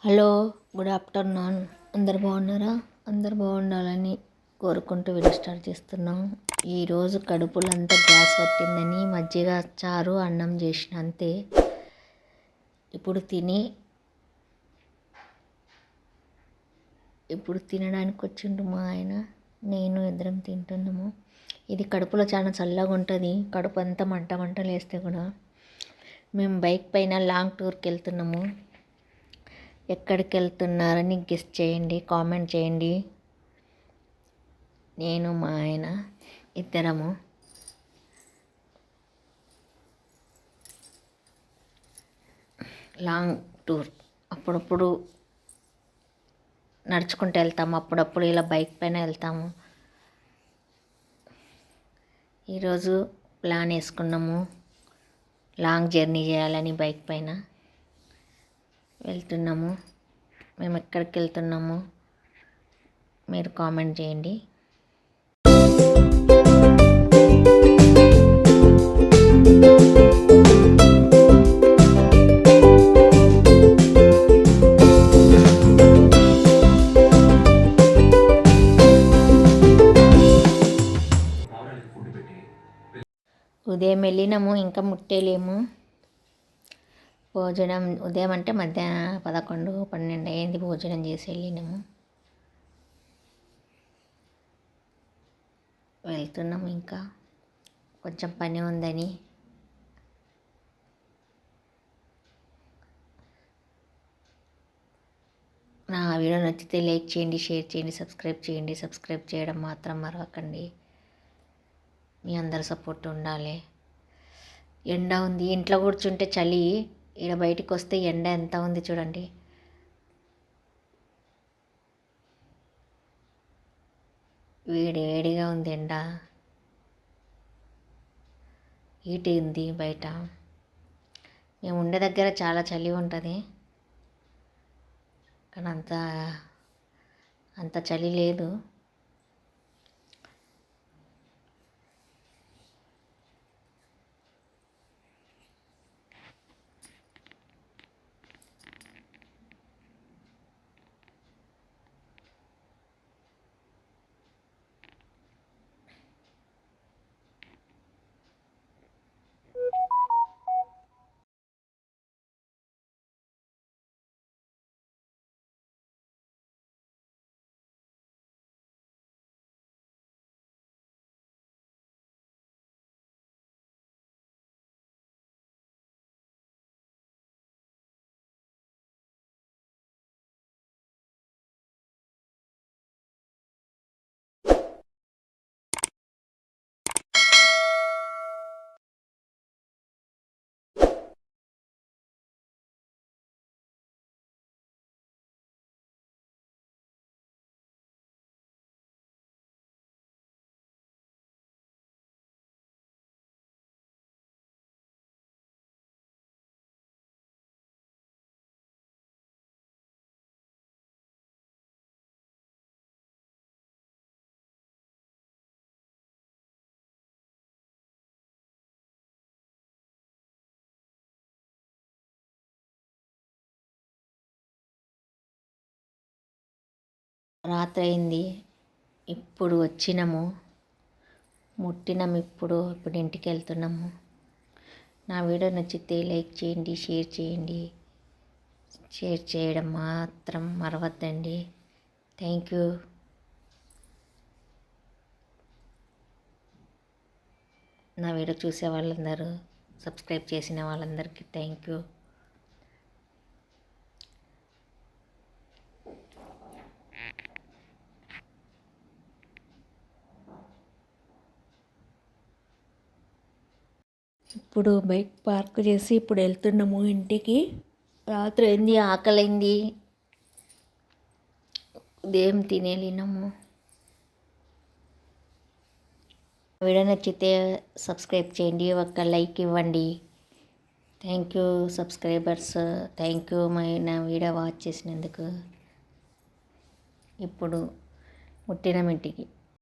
Hello, good afternoon. అందరు బాగున్నారా? అందరు బాగుండాలని కోరుకుంటూ వీడియో స్టార్ట్ చేస్తున్నాం. ఈరోజు కడుపులో అంతా గ్యాస్ పట్టిందని మజ్జిగ చారు అన్నం చేసిన అంతే. ఇప్పుడు తినడానికి వచ్చిండు మా ఆయన, నేను ఇద్దరం తింటున్నాము. ఇది కడుపులో చాలా చల్లగా ఉంటుంది. కడుపు అంతా మంట లేస్తే కూడా. మేము బైక్ పైన లాంగ్ టూర్కి వెళ్తున్నాము. ఎక్కడికి వెళ్తున్నారని గెస్ట్ చేయండి, కామెంట్ చేయండి. నేను మా ఆయన ఇద్దరము లాంగ్ టూర్. అప్పుడప్పుడు నడుచుకుంటూ వెళ్తాము, అప్పుడప్పుడు ఇలా బైక్ పైన వెళ్తాము. ఈరోజు ప్లాన్ వేసుకున్నాము, లాంగ్ జర్నీ చేయాలని బైక్ పైన వెళ్తున్నాము. మేము ఎక్కడికి వెళ్తున్నాము మీరు కామెంట్ చేయండి. ఉదయం వెళ్ళినాము, ఇంకా ముట్టేలేము. భోజనం ఉదయం అంటే మధ్యాహ్నం 11-12 అయింది భోజనం చేసి వెళ్ళినాము. వెళ్తున్నాము, ఇంకా కొంచెం పని ఉందని. నా వీడియో నచ్చితే లైక్ చేయండి, షేర్ చేయండి, సబ్స్క్రైబ్ చేయండి. సబ్స్క్రైబ్ చేయడం మాత్రం మరవకండి. మీ అందరి సపోర్ట్ ఉండాలి. ఎండ ఉంది, ఇంట్లో కూర్చుంటే చలి, ఇక్కడ బయటికి వస్తే ఎండ ఎంత ఉంది చూడండి. వేడిగా ఉంది, ఎండ హీట్ ఉంది బయట. మేము ఉండే దగ్గర చాలా చలి ఉంటుంది, కానీ అంత చలి లేదు. రాత్రి అయింది, ఇప్పుడు వచ్చినాము, ముట్టినాము. ఇప్పుడు ఇంటికి వెళ్తున్నాము. నా వీడియో నచ్చితే లైక్ చేయండి, షేర్ చేయండి. షేర్ చేయడం మాత్రం మరవద్దండి. Thank you. నా వీడియో చూసే వాళ్ళందరూ, సబ్స్క్రైబ్ చేసిన వాళ్ళందరికీ థ్యాంక్ యూ. ఇప్పుడు బైక్ పార్క్ చేసి ఇప్పుడు వెళ్తున్నాము ఇంటికి. రాత్రి అయింది, ఆకలైంది, ఉదయం తినేలినాము. వీడియో నచ్చితే సబ్స్క్రైబ్ చేయండి, ఒక లైక్ ఇవ్వండి. Thank you subscribers, thank you నా వీడియో వాచ్ చేసినందుకు. ఇప్పుడు ముట్టినాం ఇంటికి.